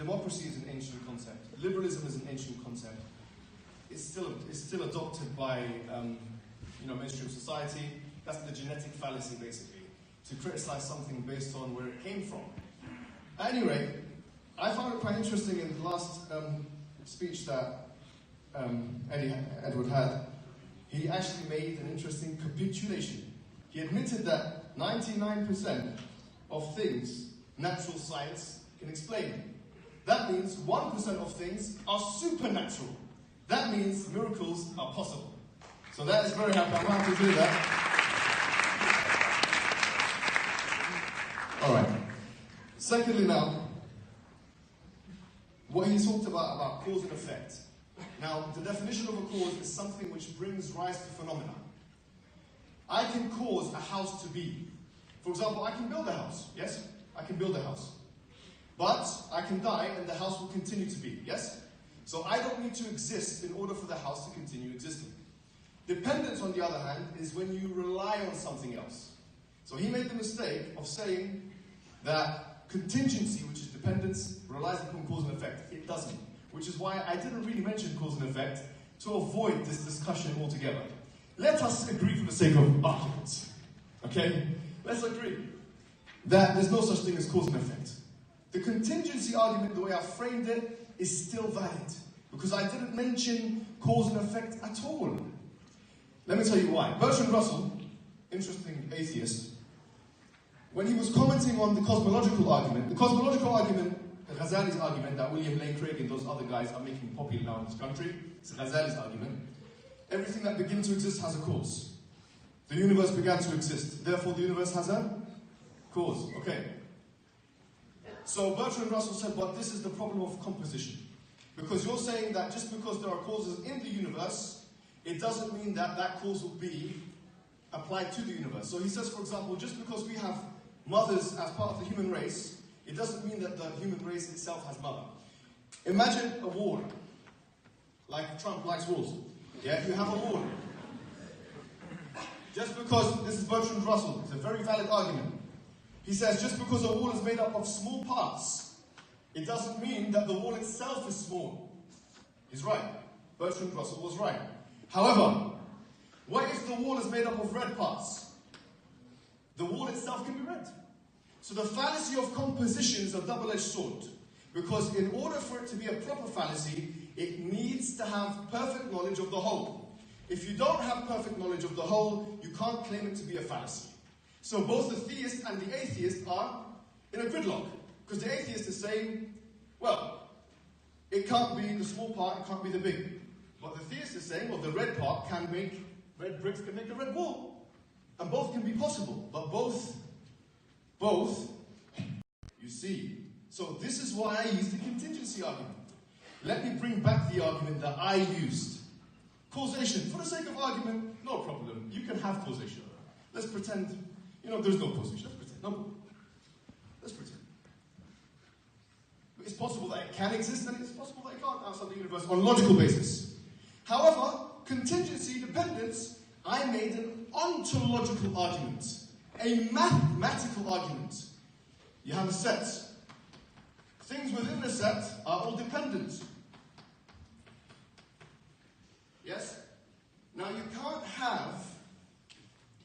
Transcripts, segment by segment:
democracy is an ancient concept. Liberalism is an ancient concept. It's still adopted by mainstream society. That's the genetic fallacy, basically, to criticize something based on where it came from. At any rate, I found it quite interesting in the last speech that Edward had. He actually made an interesting capitulation. He admitted that 99% of things natural science can explain. That means 1% of things are supernatural. That means miracles are possible. So that is very happy. I'm happy to do that. All right. Secondly now, what he talked about cause and effect. Now, the definition of a cause is something which brings rise to phenomena. I can cause a house to be. For example, I can build a house. Yes? I can build a house. But I can die and the house will continue to be. Yes? So I don't need to exist in order for the house to continue existing. Dependence, on the other hand, is when you rely on something else. So he made the mistake of saying that contingency, which is dependence, relies upon cause and effect. It doesn't. Which is why I didn't really mention cause and effect, to avoid this discussion altogether. Let us agree for the sake of arguments. Okay? Let's agree that there's no such thing as cause and effect. The contingency argument, the way I framed it, is still valid. Because I didn't mention cause and effect at all. Let me tell you why. Bertrand Russell, interesting atheist, when he was commenting on the cosmological argument, Ghazali's argument that William Lane Craig and those other guys are making popular now in this country, it's Ghazali's argument. Everything that begins to exist has a cause. The universe began to exist, therefore the universe has a cause. Okay. So Bertrand Russell said, but this is the problem of composition. Because you're saying that just because there are causes in the universe, it doesn't mean that that cause will be applied to the universe. So he says, for example, just because we have mothers as part of the human race, it doesn't mean that the human race itself has mother. Imagine a wall. Like Trump likes walls. Yeah, you have a wall. Just because, this is Bertrand Russell, it's a very valid argument. He says, just because a wall is made up of small parts, it doesn't mean that the wall itself is small. He's right. Bertrand Russell was right. However, what if the wall is made up of red parts? The wall itself can be red. So the fallacy of composition is a double-edged sword. Because in order for it to be a proper fallacy, it needs to have perfect knowledge of the whole. If you don't have perfect knowledge of the whole, you can't claim it to be a fallacy. So both the theist and the atheist are in a gridlock. Because the atheist is saying, well, it can't be the small part, it can't be the big. But the theist is saying, well, the red part can make, red bricks can make a red wall. And both can be possible. But both, you see. So this is why I used the contingency argument. Let me bring back the argument that I used. Causation. For the sake of argument, no problem. You can have causation. Let's pretend, there's no causation. Let's pretend. No. Let's pretend. It's possible that it can exist, and it's possible that it can't outside the universe on a logical basis. However, contingency, dependence, I made an ontological argument. A mathematical argument. You have a set. Things within the set are all dependent. Yes? Now you can't have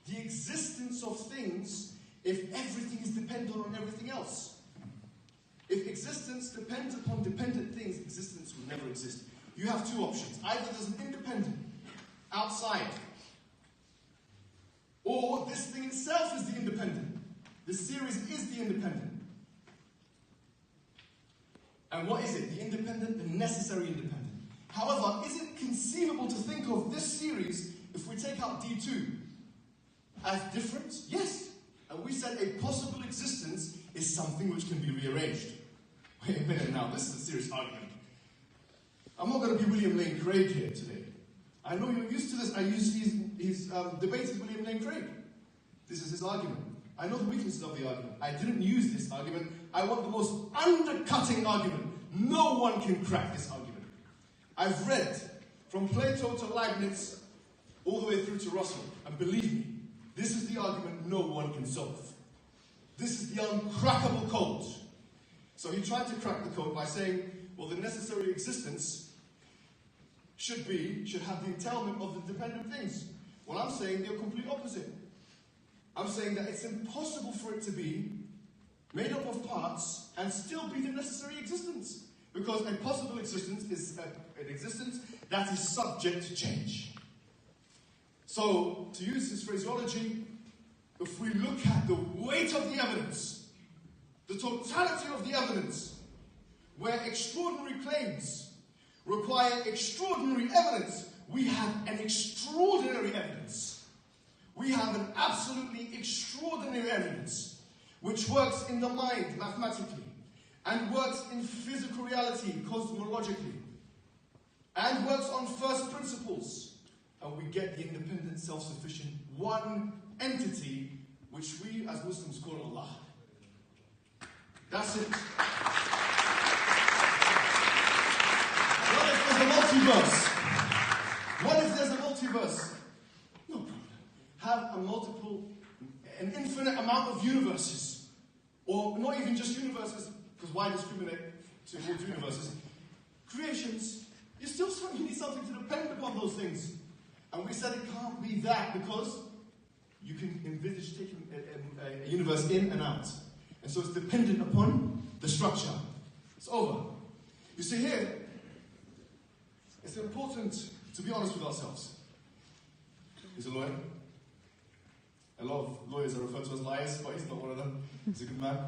the existence of things if everything is dependent on everything else. If existence depends upon dependent things, existence will never exist. You have two options. Either there's an independent outside, or this thing itself is the independent. The series is the independent. And what is it? The independent, the necessary independent. However, is it conceivable to think of this series, if we take out D2, as different? Yes. And we said a possible existence is something which can be rearranged. Wait a minute now, this is a serious argument. I'm not going to be William Lane Craig here today. I know you're used to this. He's debated William Lane Craig. This is his argument. I know the weaknesses of the argument. I didn't use this argument. I want the most undercutting argument. No one can crack this argument. I've read from Plato to Leibniz all the way through to Russell. And believe me, this is the argument no one can solve. This is the uncrackable code. So he tried to crack the code by saying, well, the necessary existence should have the entailment of the dependent things. Well, I'm saying the complete opposite. I'm saying that it's impossible for it to be made up of parts and still be the necessary existence. Because a possible existence is an existence that is subject to change. So, to use this phraseology, if we look at the weight of the evidence, the totality of the evidence, where extraordinary claims require extraordinary evidence, we have an extraordinary evidence. We have an absolutely extraordinary evidence, which works in the mind mathematically, and works in physical reality cosmologically, and works on first principles. And we get the independent, self-sufficient, one entity, which we as Muslims call Allah. That's it. What if there's a multiverse? What if there's a multiverse? No problem. Have an infinite amount of universes. Or not even just universes, because why discriminate towards universes? Creations. You need something to depend upon those things. And we said it can't be that because you can envisage taking a universe in and out. And so it's dependent upon the structure. It's over. You see here, it's important to be honest with ourselves. He's a lawyer. A lot of lawyers are referred to as liars, but he's not one of them. He's a good man.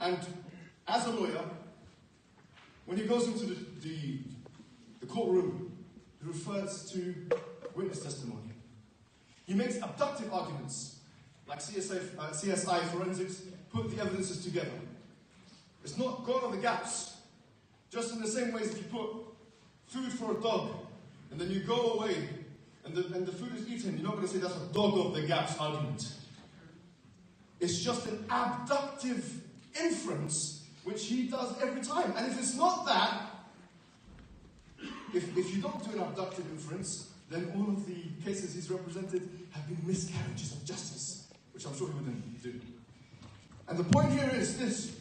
And as a lawyer, when he goes into the courtroom, he refers to witness testimony. He makes abductive arguments, like CSI forensics, put the evidences together. It's not gone on the gaps. Just in the same way as if you put food for a dog, and then you go away, and the food is eaten, you're not going to say that's a dog of the gaps argument. It's just an abductive inference, which he does every time. And if it's not that, if you don't do an abductive inference, then all of the cases he's represented have been miscarriages of justice, which I'm sure he wouldn't do. And the point here is this.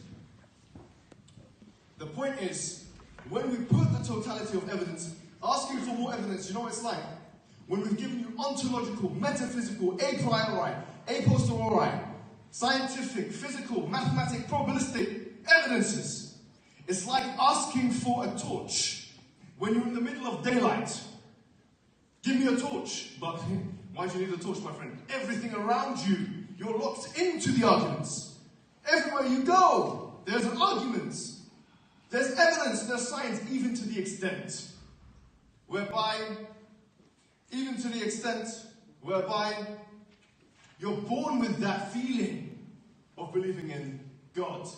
The point is, when we put the totality of evidence, asking for more evidence, you know what it's like? When we've given you ontological, metaphysical, a priori, a posteriori, scientific, physical, mathematic, probabilistic evidences. It's like asking for a torch when you're in the middle of daylight. Give me a torch. But why do you need a torch, my friend? Everything around you, you're locked into the arguments. Everywhere you go, there's an argument. There's evidence, there's science, even to the extent whereby you're born with that feeling of believing in God.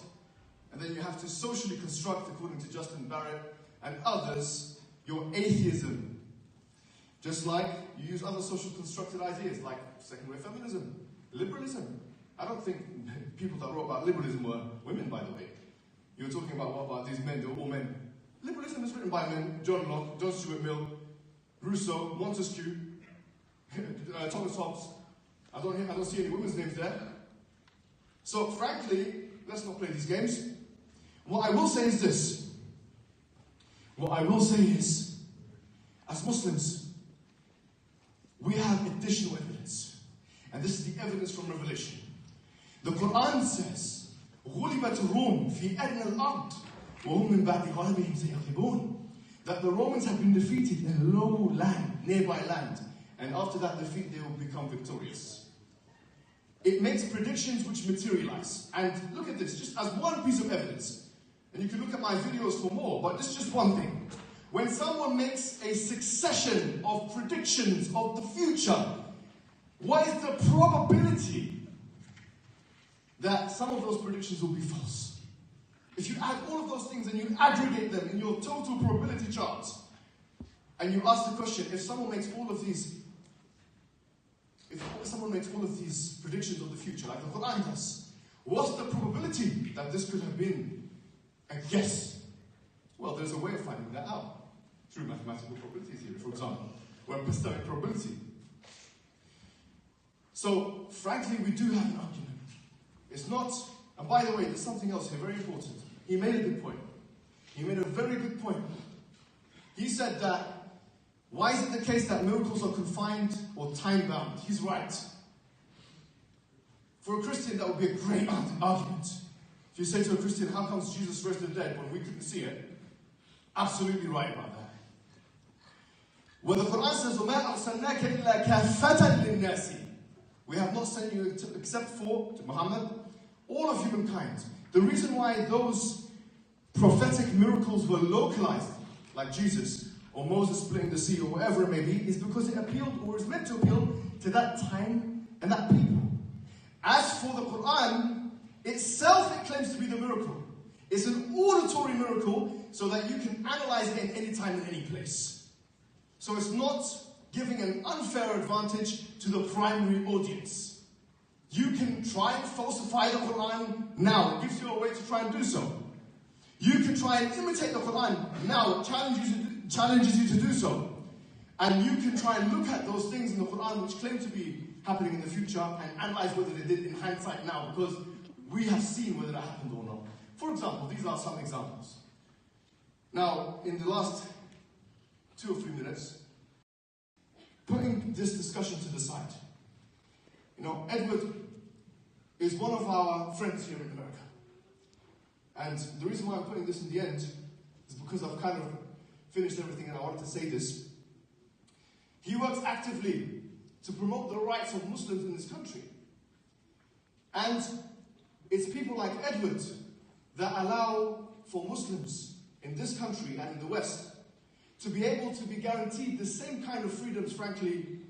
And then you have to socially construct, according to Justin Barrett and others, your atheism. Just like you use other social constructed ideas, like second-wave feminism, liberalism. I don't think people that wrote about liberalism were women, by the way. You're talking about what about these men? They're all men. Liberalism is written by men. John Locke, John Stuart Mill, Rousseau, Montesquieu, Thomas Hobbes. I don't see any women's names there. So frankly, let's not play these games. What I will say is this. What I will say is, as Muslims, we have additional evidence. And this is the evidence from Revelation. The Quran says, غُلِبَتْ الرُّومُ فِي أَدْنَى الْأَرْضِ وَهُمْ مِنْ بَعْدِ غَلَبِهِمْ سَيَغْلِبُونَ. That the Romans have been defeated in low land, nearby land. And after that defeat, they will become victorious. It makes predictions which materialize. And look at this, just as one piece of evidence. And you can look at my videos for more, but this is just one thing. When someone makes a succession of predictions of the future, what is the probability that some of those predictions will be false? If you add all of those things and you aggregate them in your total probability charts, and you ask the question, if someone makes all of these predictions of the future, like the Quran does, what's the probability that this could have been a guess? Well, there's a way of finding that out. Through mathematical probability theory, for example, or epistemic probability. So, frankly, we do have an argument. It's not And by the way, there's something else here, very important. He made a good point. He made a very good point. He said that, why is it the case that miracles are confined or time-bound? He's right. For a Christian, that would be a great argument. If you say to a Christian, how comes Jesus rose from the dead when we couldn't see it? Absolutely right about that. When the Quran says, وَمَا أَرْسَلْنَاكَ إِلَّا كَافَّةً لِلنَّاسِ, we have not sent you except for, to Muhammad, all of humankind. The reason why those prophetic miracles were localized, like Jesus, or Moses splitting the sea, or whatever it may be, is because it appealed, or is meant to appeal, to that time and that people. As for the Quran, itself it claims to be the miracle. It's an auditory miracle, so that you can analyze it at any time and any place. So it's not giving an unfair advantage to the primary audience. You can try and falsify the Quran now. It gives you a way to try and do so. You can try and imitate the Quran now. It challenges you to do so. And you can try and look at those things in the Quran which claim to be happening in the future and analyze whether they did in hindsight now, because we have seen whether that happened or not. For example, these are some examples. Now, in the last 2 or 3 minutes, putting this discussion to the side, Edward is one of our friends here in America. And the reason why I'm putting this in the end is because I've kind of finished everything and I wanted to say this. He works actively to promote the rights of Muslims in this country. And it's people like Edward that allow for Muslims in this country and in the West to be able to be guaranteed the same kind of freedoms, frankly,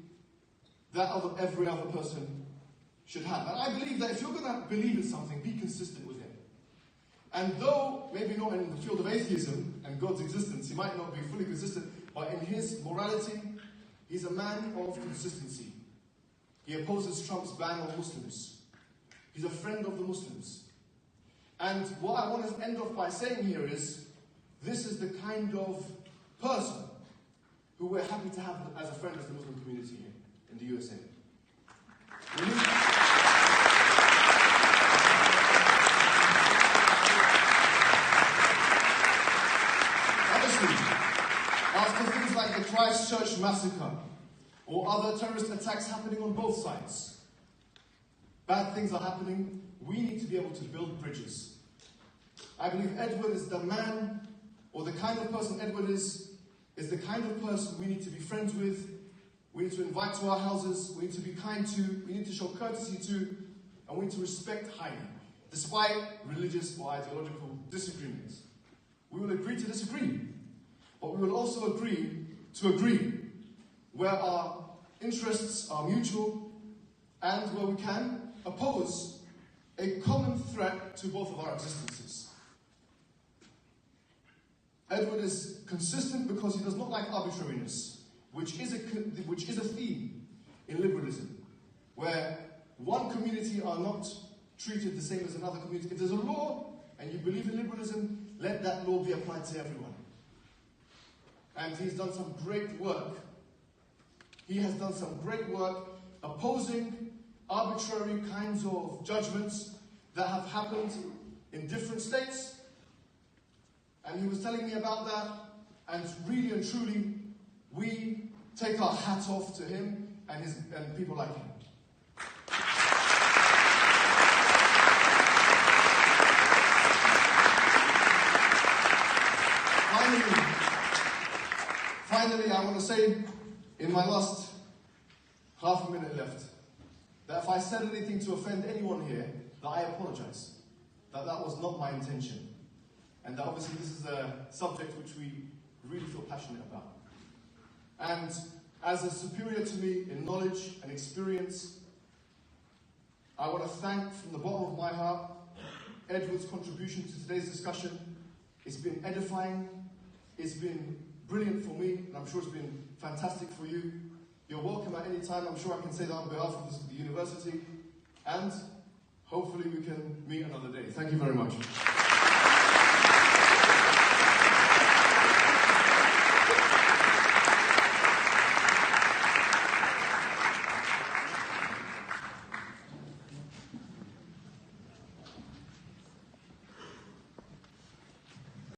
that every other person should have. And I believe that if you're going to believe in something, be consistent with it. And though, maybe not in the field of atheism and God's existence, he might not be fully consistent, but in his morality, he's a man of consistency. He opposes Trump's ban on Muslims. He's a friend of the Muslims. And what I want to end off by saying here is, this is the kind of person who we're happy to have as a friend of the Muslim community here in the USA. Honestly, after things like the Christchurch massacre or other terrorist attacks happening on both sides, bad things are happening, we need to be able to build bridges. I believe Edward is the man, or the kind of person Edward is the kind of person we need to be friends with, we need to invite to our houses, we need to be kind to, we need to show courtesy to, and we need to respect highly, despite religious or ideological disagreements. We will agree to disagree, but we will also agree to agree, where our interests are mutual, and where we can oppose a common threat to both of our existences. Edward is consistent because he does not like arbitrariness, which is a theme in liberalism, where one community are not treated the same as another community. If there's a law and you believe in liberalism, let that law be applied to everyone. And he's done some great work. He has done some great work opposing arbitrary kinds of judgments that have happened in different states. And he was telling me about that, and really and truly, we take our hat off to him and people like him. Finally, I want to say, in my last half a minute left, that if I said anything to offend anyone here, that I apologize. That was not my intention. And that obviously this is a subject which we really feel passionate about. And as a superior to me in knowledge and experience, I want to thank from the bottom of my heart Edward's contribution to today's discussion. It's been edifying, it's been brilliant for me, and I'm sure it's been fantastic for you. You're welcome at any time. I'm sure I can say that on behalf of the university. And hopefully we can meet another day. Thank you very much.